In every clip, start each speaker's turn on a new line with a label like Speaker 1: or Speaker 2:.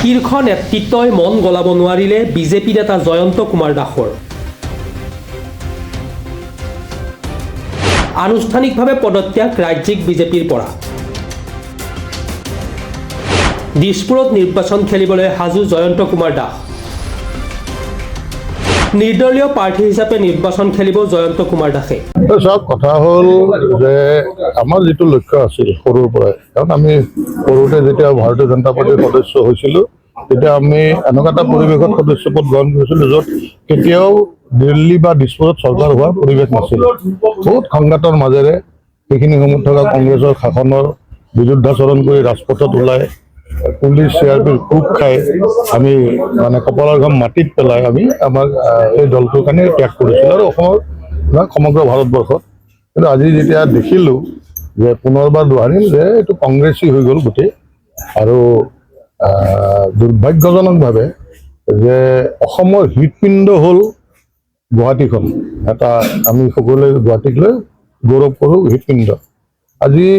Speaker 1: শীৰ্ষ নেতৃত্বই মন গলাব নোৱাৰিলে বিজেপি নেতা জয়ন্ত কুমাৰ দাসৰ। আনুষ্ঠানিকভাৱে পদত্যাগ ৰাজ্যিক বিজেপিৰ পৰা। দিছপুৰত নিৰ্বাচন খেলিবলৈ সাজু জয়ন্ত কুমাৰ দাস। নিৰ্দলীয় প্ৰাৰ্থী হিচাপে নিৰ্বাচন খেলিব জয়ন্ত কুমাৰ দাসে।
Speaker 2: সব কথা হ'ল যে আমাৰ যিটো লক্ষ্য আছিল সৰুৰ পৰাই, কাৰণ আমি সৰুতে যেতিয়া ভাৰতীয় জনতা পাৰ্টিৰ সদস্য হৈছিলোঁ তেতিয়া আমি এনেকুৱা এটা পৰিৱেশত সদস্যপদ গ্ৰহণ কৰিছিলোঁ য'ত কেতিয়াও দিল্লী বা দিছপুৰত চৰকাৰ হোৱাৰ পৰিৱেশ নাছিল। বহুত সংঘাতৰ মাজেৰে সেইখিনি সময়ত থকা কংগ্ৰেছৰ শাসনৰ বিৰুদ্ধাচৰণ কৰি ৰাজপথত ওলাই পুলিচ CRPৰ কোব খাই আমি মানে কপালৰ ঘাম মাটিত পেলাই আমি আমাৰ এই দলটোৰ কাৰণে ত্যাগ কৰিছিলোঁ আৰু অসমৰ সমগ্ৰ ভাৰতবৰ্ষত। কিন্তু আজি যেতিয়া দেখিলোঁ যে পুনৰবাৰ দোহাৰিল যে এইটো কংগ্ৰেছী হৈ গ'ল গোটেই, আৰু দুৰ্ভাগ্যজনকভাৱে যে অসমৰ হৃদপিণ্ড হ'ল গুৱাহাটীখন। এটা আমি সকলোৱে গুৱাহাটীক লৈ গৌৰৱ কৰোঁ হৃদপিণ্ড। আজি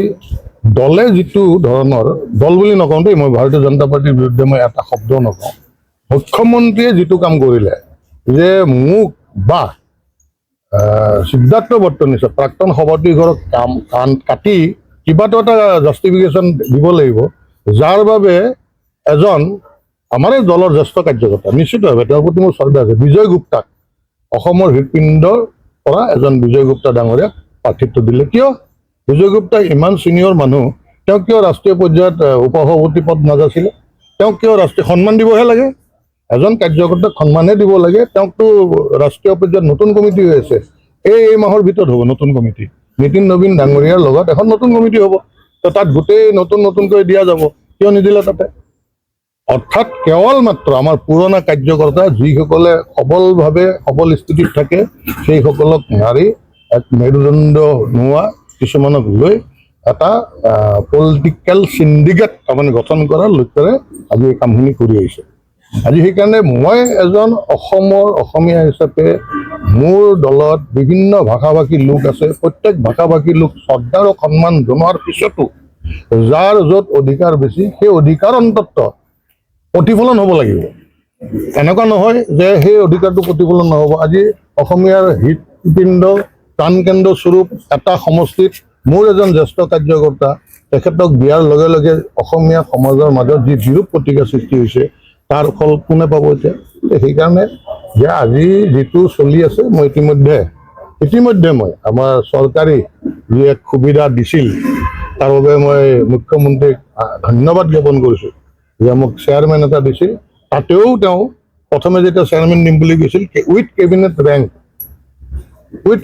Speaker 2: দলে যিটো ধৰণৰ, দল বুলি নকওঁ দেই, মই ভাৰতীয় জনতা পাৰ্টিৰ বিৰুদ্ধে মই এটা শব্দও নকওঁ, মুখ্যমন্ত্ৰীয়ে যিটো কাম কৰিলে যে মোক বা সিদ্ধাৰ্থ বৰ্তনীছ প্ৰাক্তন সভাপতিঘৰক কাণ কাটি কিবাটো এটা জাষ্টিফিকেশ্যন দিব লাগিব, যাৰ বাবে এজন আমাৰ দলৰ জ্যেষ্ঠ কাৰ্যকৰ্তা, নিশ্চিতভাৱে তেওঁৰ প্ৰতি মোৰ শ্ৰদ্ধা আছে, বিজয় গুপ্তাক, অসমৰ হৃদপিণ্ডৰ পৰা এজন বিজয় গুপ্তা ডাঙৰীয়াক প্ৰাৰ্থিত্ব দিলে। কিয়? বিজয় গুপ্তা ইমান ছিনিয়ৰ মানুহ, তেওঁ কিয় ৰাষ্ট্ৰীয় পৰ্যায়ত উপসভাপতি পদ নাযাইছিলে? তেওঁক কিয় ৰাষ্ট্ৰীয় সন্মান দিবহে লাগে? এজন কাৰ্যকৰ্তাক সন্মানহে দিব লাগে। তেওঁকতো ৰাষ্ট্ৰীয় পৰ্যায়ত নতুন কমিটি হৈ আছে, এই মাহৰ ভিতৰত হ'ব নতুন কমিটি, নীতিন নবীন ডাঙৰীয়াৰ লগত এখন নতুন কমিটি হ'ব, তো তাত গোটেই নতুনকৈ দিয়া যাব। কিয় নিদিলে তাতে? অৰ্থাৎ কেৱল মাত্ৰ আমাৰ পুৰণা কাৰ্যকৰ্তা যিসকলে সবলভাৱে সবল স্থিতিত থাকে সেইসকলক মাৰি এক মেৰুদণ্ড নোহোৱা কিছুমানক লৈ এটা পলিটিকেল চিণ্ডিকেট তাৰমানে গঠন কৰাৰ লক্ষ্যৰে আজি এই কামখিনি কৰি আহিছে। আজি সেইকাৰণে মই এজন অসমীয়া হিচাপে মোৰ দলত বিভিন্ন ভাষা ভাষী লোক আছে, প্ৰত্যেক ভাষা ভাষী লোক শ্ৰদ্ধা আৰু সন্মান জনোৱাৰ পিছতো যাৰ য'ত অধিকাৰ বেছি সেই অধিকাৰ অন্তত প্ৰতিফলন হ'ব লাগিব। এনেকুৱা নহয় যে সেই অধিকাৰটো প্ৰতিফলন নহ'ব। আজি অসমীয়াৰ হৃদপিণ্ড প্ৰাণকেন্দ্ৰ স্বৰূপ এটা সমষ্টিত মোৰ এজন জ্যেষ্ঠ কাৰ্যকৰ্তা, তেখেতক দিয়াৰ লগে লগে অসমীয়া সমাজৰ মাজত যি বিৰূপ প্ৰতিক্ৰিয়া সৃষ্টি হৈছে তাৰ ফল কোনে পাব এতিয়া? সেইকাৰণে যে আজি যিটো চলি আছে, মই ইতিমধ্যে মই আমাৰ চৰকাৰী যি এক সুবিধা দিছিল তাৰ বাবে মই মুখ্যমন্ত্ৰীক ধন্যবাদ জ্ঞাপন কৰিছোঁ যে মোক চেয়াৰমেন এটা দিছিল। তাতেও তেওঁ প্ৰথমে যেতিয়া চেয়াৰমেন দিম বুলি কৈছিল উইথ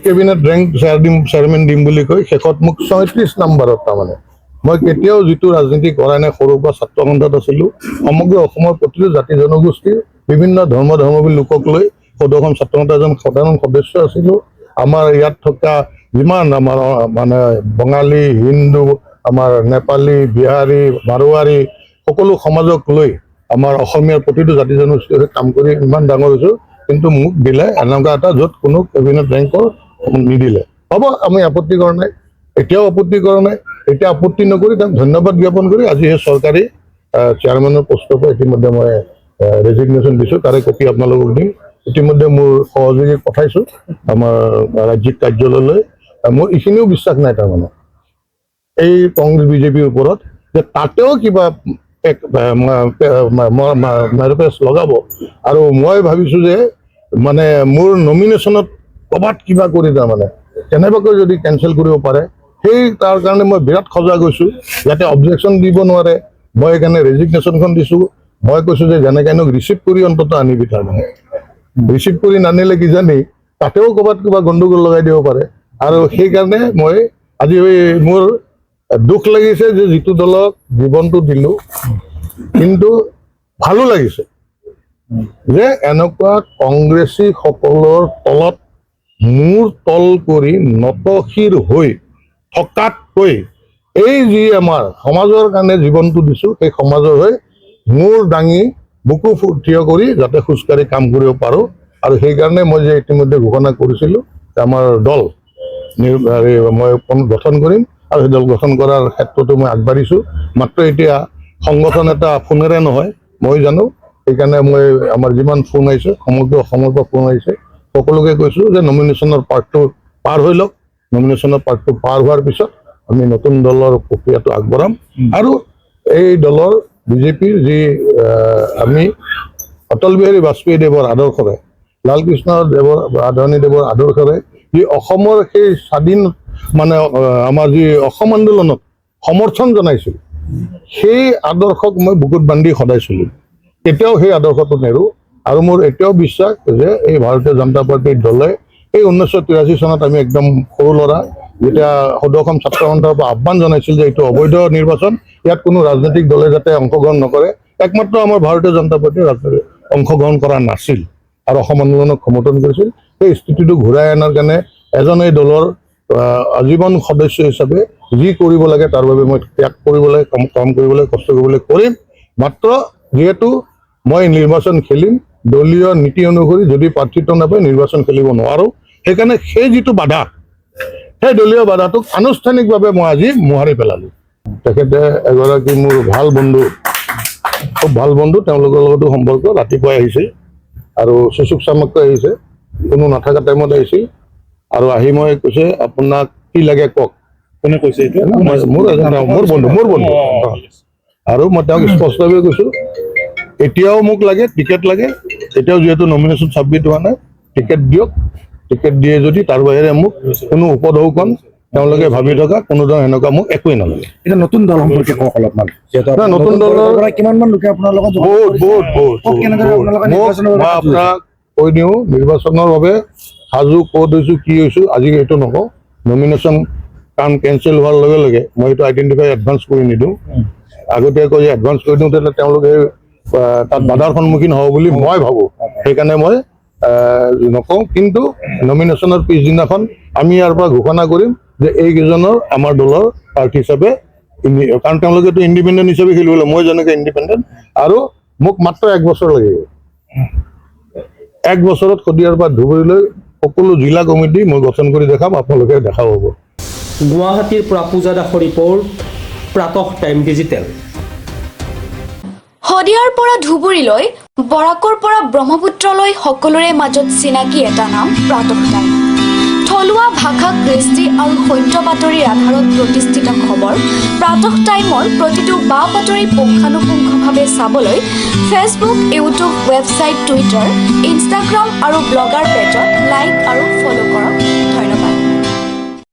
Speaker 2: কেবিনেট ৰেংক চেয়াৰমেন দিম বুলি কৈ শেষত মোক ৩৬ নম্বৰত, তাৰমানে মই কেতিয়াও যিটো ৰাজনীতি কৰা নাই, সৰুৰ পৰা ছাত্ৰ সন্থাত আছিলোঁ, সমগ্ৰ অসমৰ প্ৰতিটো জাতি জনগোষ্ঠীৰ বিভিন্ন ধৰ্মাৱলম্বী লোকক লৈ সদৌ ছাত্ৰ সন্থাৰ এজন সাধাৰণ সদস্য আছিলোঁ। আমাৰ ইয়াত থকা যিমান আমাৰ মানে বঙালী, হিন্দু, আমাৰ নেপালী, বিহাৰী, মাৰোৱাৰী সকলো সমাজক লৈ আমাৰ অসমীয়াৰ প্ৰতিটো জাতি জনগোষ্ঠীৰ হৈ কাম কৰি ইমান ডাঙৰ হৈছোঁ, কিন্তু মোক দিলে এনেকুৱা এটা য'ত কোনো কেবিনেট ৰেংকৰ নিদিলে। হ'ব, আমি আপত্তি কৰা নাই, এতিয়াও আপত্তি কৰা নাই। এতিয়া আপত্তি নকৰি তেওঁক ধন্যবাদ জ্ঞাপন কৰি আজি সেই চৰকাৰী চেয়াৰমেনৰ পষ্টৰ পৰা ইতিমধ্যে মই ৰেজিগনেশ্যন দিছোঁ, তাৰে কপি আপোনালোকক দিম। ইতিমধ্যে মোৰ সহযোগীক পঠাইছোঁ আমাৰ ৰাজ্যিক কাৰ্যালয়লৈ। মোৰ এইখিনিও বিশ্বাস নাই তাৰমানে এই কংগ্ৰেছ বিজেপিৰ ওপৰত যে তাতেও কিবা মেৰুপেচ লগাব, আৰু মই ভাবিছোঁ যে মানে মোৰ নমিনেশ্যনত ক'ৰবাত কিবা কৰি তাৰমানে কেনেবাকৈ যদি কেঞ্চেল কৰিব পাৰে, তাৰ কাৰণে মই বিৰাট সজাগ হৈছোঁ যাতে অবজেকশ্যন দিব নোৱাৰে। মই সেইকাৰণে ৰেজিগনেশ্যনখন দিছোঁ। মই কৈছোঁ যে যেনেকৈ ৰিচিভ কৰি অন্তত আনিবি, তাৰমানে ৰিচিভ কৰি নানিলে কিজানি তাতেও ক'ৰবাত কিবা গণ্ডগোল লগাই দিব পাৰে। আৰু সেইকাৰণে মই আজি মোৰ দুখ লাগিছে যে যিটো দলক জীৱনটো দিলোঁ, কিন্তু ভালো লাগিছে যে এনেকুৱা কংগ্ৰেছী সকলৰ তলত মূৰ তল কৰি নতশিৰ হৈ থকাতকৈ এই যি আমাৰ সমাজৰ কাৰণে জীৱনটো দিছোঁ সেই সমাজৰ হৈ মূৰ দাঙি বুকু থিয় কৰি যাতে খোজকাঢ়ি কাম কৰিব পাৰোঁ। আৰু সেইকাৰণে মই যে ইতিমধ্যে ঘোষণা কৰিছিলোঁ যে আমাৰ দল মই গঠন কৰিম, আৰু সেই দল গঠন কৰাৰ ক্ষেত্ৰতো মই আগবাঢ়িছোঁ। মাত্ৰ এতিয়া সংগঠন এটা ফোনেৰে নহয়, মই জানো। সেইকাৰণে মই আমাৰ যিমান ফোন আহিছে সমগ্ৰ অসমৰ পৰা ফোন আহিছে সকলোকে কৈছোঁ যে নমিনেশ্যনৰ পাৰ্টটো পাৰ হৈ লওক। নমিনেশ্যনৰ পাৰ্টটো পাৰ হোৱাৰ পিছত আমি নতুন দলৰ প্ৰক্ৰিয়াটো আগবঢ়াম আৰু এই দলৰ বিজেপিৰ যি আমি অটল বিহাৰী বাজপেয়ীদেৱৰ আদৰ্শৰে লালকৃষ্ণ আদৰণীদেৱৰ আদৰ্শৰে যি অসমৰ সেই স্বাধীন মানে আমাৰ যি অসম আন্দোলনক সমৰ্থন জনাইছিল সেই আদৰ্শক মই বুকুত বান্ধি সদায় চলিম। এতিয়াও সেই আদৰ্শটো নেৰো আৰু মোৰ এতিয়াও বিশ্বাস যে এই ভাৰতীয় জনতা পাৰ্টীৰ দলে এই 1983 চনত আমি একদম সৰু ল'ৰা যেতিয়া সদৌ অসম ছাত্ৰ সন্থাৰ পৰা আহ্বান জনাইছিল যে এইটো অবৈধ নিৰ্বাচন, ইয়াত কোনো ৰাজনৈতিক দলে যাতে অংশগ্ৰহণ নকৰে, একমাত্ৰ আমাৰ ভাৰতীয় জনতা পাৰ্টীয়ে অংশগ্ৰহণ কৰা নাছিল আৰু অসম আন্দোলনক সমৰ্থন কৰিছিল। সেই স্থিতিটো ঘূৰাই অনাৰ কাৰণে এজন এই দলৰ আজীৱন সদস্য হিচাপে যি কৰিব লাগে তাৰ বাবে মই ত্যাগ কৰিবলৈ কাম কৰিবলৈ কষ্ট কৰিবলৈ কৰিম। মাত্ৰ যিহেতু মই নিৰ্বাচন খেলিম দলীয় নীতি অনুসৰি, যদি প্ৰাৰ্থিত্ব নাপায় নিৰ্বাচন খেলিব নোৱাৰোঁ। সেইকাৰণে সেই যিটো বাধা, সেই দলীয় বাধাটোক আনুষ্ঠানিকভাৱে মই আজি মোহাৰি পেলালোঁ। তেখেতে এগৰাকী মোৰ ভাল বন্ধু, খুব ভাল বন্ধু, তেওঁলোকৰ লগতো সম্পৰ্ক। ৰাতিপুৱাই আহিছিল আৰু চুচুক চামাককৈ আহিছে, কোনো নাথাকা টাইমত আহিছিল আৰু আহি মই কৈছে আপোনাক কি লাগে কওক।
Speaker 3: কোনে কৈছে এইটো?
Speaker 2: মোৰ বন্ধু আৰু মই তেওঁক স্পষ্টভাৱে কৈছোঁ এতিয়াও মোক লাগে টিকেট লাগে, এতিয়াও যিহেতু নমিনেশ্যন ছাবমিট হোৱা নাই, টিকেট দিয়ক। টিকেট দিয়ে যদি তাৰ বাহিৰে মোক কোনো উপঢৌকন তেওঁলোকে ভাবি থকা কোনো ধৰণৰ এনেকুৱা মোক একোৱেই নালাগে।
Speaker 3: এতিয়া নতুন দল সম্পৰ্কে কওক অলপমান।
Speaker 2: নতুন দলৰ
Speaker 3: কিমানমান লোকে আপোনাৰ লগত
Speaker 2: মই আপোনাক কৈ দিওঁ, নিৰ্বাচনৰ বাবে সাজু ক'ত হৈছোঁ কি হৈছোঁ আজি এইটো নকওঁ। নমিনেশ্যন কাম কেঞ্চেল হোৱাৰ লগে লগে মই এইটো আইডেণ্টিফাই এডভান্স কৰি নিদিওঁ। আগতীয়াকৈ এডভান্স কৰি দিওঁ তেতিয়া তেওঁলোকে তাত বাধাৰ সন্মুখীন হ'ব বুলি মই ভাবোঁ। সেইকাৰণে মই নকওঁ। কিন্তু নমিনেশ্যনৰ পিছদিনাখন আমি ইয়াৰ পৰা ঘোষণা কৰিম যে এইকেইজনৰ আমাৰ দলৰ প্ৰাৰ্থী হিচাপে, কাৰণ তেওঁলোকেতো ইণ্ডিপেণ্ডেণ্ট হিচাপে খেলিবলৈ, মই যেনেকৈ ইণ্ডিপেণ্ডেণ্ট, আৰু মোক মাত্ৰ 1 বছৰ লাগিব। 1 বছৰত শদিয়াৰ পৰা ধুবুৰীলৈ সকলো জিলা কমিটি মই গঠন কৰি দেখাম, আপোনালোকে দেখা পাব।
Speaker 1: গুৱাহাটীৰ পৰা পূজা দাসৰ ৰিপৰ্ট, প্ৰাতঃ টাইম ডিজিটেল।
Speaker 4: শদিয়াৰ পৰা ধুবুৰীলৈ, বৰাকৰ পৰা ব্ৰহ্মপুত্ৰলৈ সকলোৰে মাজত চিনাকি এটা নাম প্ৰাতঃ টাইম। থলুৱা ভাষা, কৃষ্টি আৰু সত্য বাতৰিৰ আধাৰত প্ৰতিষ্ঠিত খবৰ প্ৰাতঃ টাইমৰ প্ৰতিটো বা বাতৰি পুংখানুপুংখভাৱে চাবলৈ Facebook, YouTube, website, Twitter, Instagram আৰু ব্লগাৰ পেজত লাইক আৰু ফ'ল' কৰক।